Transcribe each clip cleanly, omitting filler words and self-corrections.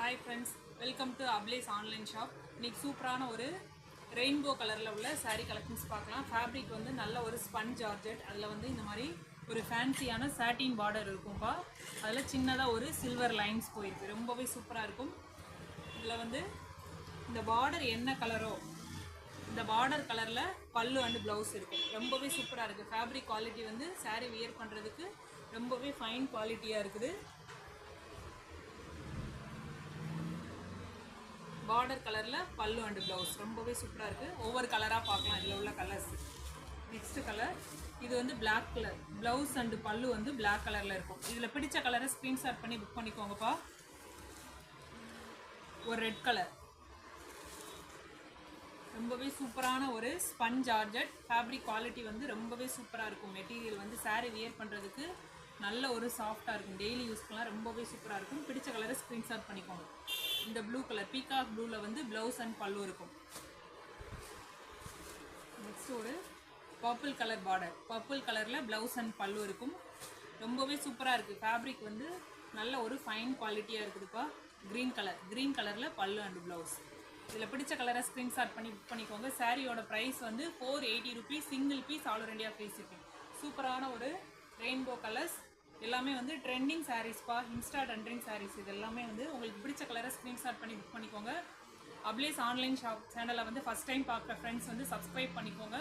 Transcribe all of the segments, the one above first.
Hi friends, welcome to Ablaze online shop. இன்னைக்கு சூப்பரான ஒரு ரெயின்போ கலர்ல உள்ள saree collections பார்க்கலாம். ஃபேப்ரிக் வந்து நல்ல ஒரு ஸ்பன் ஜார்ஜெட். அதுல வந்து இந்த மாதிரி ஒரு ஃபேன்சியான சாட்டின் பார்டர் இருக்கும்பா. அதுல சின்னதா ஒரு சில்வர் லைன்ஸ் போயிருக்கு. ரொம்பவே சூப்பரா இருக்கும். இதுல வந்து இந்த பார்டர் என்ன கலரோ இந்த பார்டர் கலர்ல பல்லு அண்ட் ப்ளவுஸ் இருக்கு. ரொம்பவே சூப்பரா இருக்கு. ஃபேப்ரிக் குவாலிட்டி வந்து saree வியர் பண்றதுக்கு ரொம்பவே ஃபைன் குவாலிட்டியா இருக்குது. பார்டர் கலர்ல பல்லு அண்ட் ப்ளவுஸ் ரொம்பவே சூப்பரா இருக்கு. ஒவ்வொரு கலரா பார்க்கலாம். இதுல உள்ள கலர்ஸ். நெக்ஸ்ட் கலர் இது வந்து Black கலர். ப்ளவுஸ் அண்ட் பல்லு வந்து Black கலர்ல இருக்கும். இதுல பிடிச்ச கலரை ஸ்கிரீன்ஷாட் பண்ணி புக் பண்ணிக்கோங்கப்பா. ஒரு ரெட் கலர் ரொம்பவே சூப்பரான ஒரு ஸ்பன் ஜார்ஜெட். ஃபேப்ரிக் குவாலிட்டி வந்து ரொம்பவே சூப்பரா இருக்கும். மெட்டீரியல் வந்து saree வியர் பண்றதுக்கு நல்ல ஒரு சாஃப்டா இருக்கும். டெய்லி யூஸ்க்குலாம் ரொம்பவே சூப்பரா இருக்கும். பிடிச்ச கலரை ஸ்கிரீன்ஷாட் பண்ணிக்கோங்க. இந்த ப்ளூ கலர் பீகாக் ப்ளூல வந்து ப்ளவுஸ் அண்ட் பல்லு இருக்கும். நெக்ஸ்ட் ஒரு பர்பிள் கலர் பார்டர். பர்பிள் கலர்ல ப்ளவுஸ் அண்ட் பல்லு இருக்கும். ரொம்பவே சூப்பரா இருக்கு. ஃபேப்ரிக் வந்து நல்ல ஒரு ஃபைன் குவாலிட்டியா இருக்குதுப்பா. கிரீன் கலர்ல பல்லு அண்ட் ப்ளவுஸ். இதில் பிடிச்ச கலரை ஸ்க்ரீன்ஷாட் பண்ணி புக் பண்ணிக்கோங்க. சாரியோட ப்ரைஸ் வந்து 480 rupees. Single piece all over India free shipping. சூப்பரான ஒரு ரெயின்போ கலர்ஸ். எல்லாமே வந்து ட்ரெண்டிங் சாரீஸ்ப்பா. Insta trending sarees. இது எல்லாமே வந்து உங்களுக்கு பிடிச்ச கலரை ஸ்க்ரீன்ஷாட் பண்ணி புக் பண்ணிக்கோங்க. அப்லேஸ் ஆன்லைன் ஷாப் சேனலை வந்து ஃபஸ்ட் டைம் பார்க்குற ஃப்ரெண்ட்ஸ் வந்து சப்ஸ்கிரைப் பண்ணிக்கோங்க.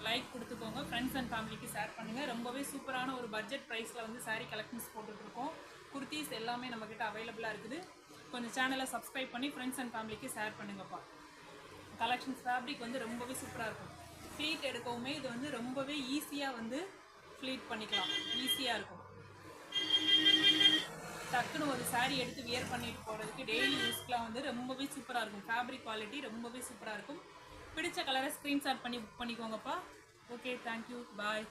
லைக் கொடுத்துக்கோங்க. ஃப்ரெண்ட்ஸ் அண்ட் ஃபேமிலிக்கு ஷேர் பண்ணுங்கள். ரொம்பவே சூப்பரான ஒரு பட்ஜெட் ப்ரைஸில் வந்து saree கலெக்ஷன்ஸ் போட்டுட்ருக்கோம். குர்த்திஸ் எல்லாமே நம்மக்கிட்ட அவைலபிளாக இருக்குது. கொஞ்சம் சேனலை சப்ஸ்கிரைப் பண்ணி ஃப்ரெண்ட்ஸ் அண்ட் ஃபேமிலிக்கு ஷேர் பண்ணுங்கப்பா. கலெக்ஷன்ஸ் ஃபேப்ரிக் வந்து ரொம்பவே சூப்பராக இருக்கும். ஃப்ளீட் எடுக்கவுமே இது வந்து ரொம்பவே ஈஸியாக வந்து ஃப்ளீட் பண்ணிக்கலாம். ஈஸியாக இருக்கும். டக்குன்னு ஒரு saree எடுத்து வியர் பண்ணிட்டு போகிறதுக்கு டெய்லி யூஸ்க்குலாம் வந்து ரொம்பவே சூப்பராக இருக்கும். ஃபேப்ரிக் குவாலிட்டி ரொம்பவே சூப்பராக இருக்கும். பிடிச்ச கலரை ஸ்க்ரீன்ஷாட் பண்ணி புக் பண்ணிக்கோங்கப்பா. ஓகே, தேங்க்யூ, பாய்.